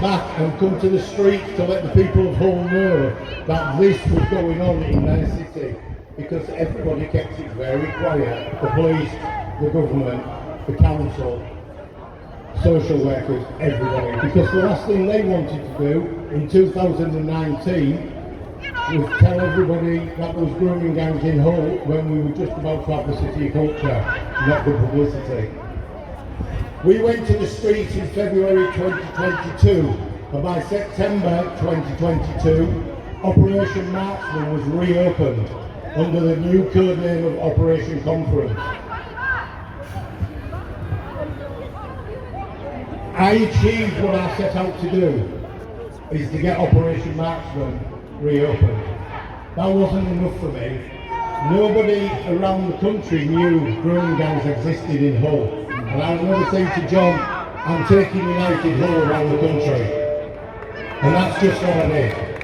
back and come to the streets to let the people of Hull know that this was going on in their city, because everybody kept it very quiet. The police, the government, the council, social workers, everybody. Because the last thing they wanted to do in 2019 was tell everybody that there was grooming gangs in Hull when we were just about to have the city culture, not the publicity. We went to the streets in February 2022, and by September 2022, Operation Marksman was reopened under the new code name of Operation Conference. I achieved what I set out to do, is to get Operation Marksman reopened. That wasn't enough for me. Nobody around the country knew grooming gangs existed in Hull. And I remember saying to John, I'm taking United Hull around the country. And that's just what I did.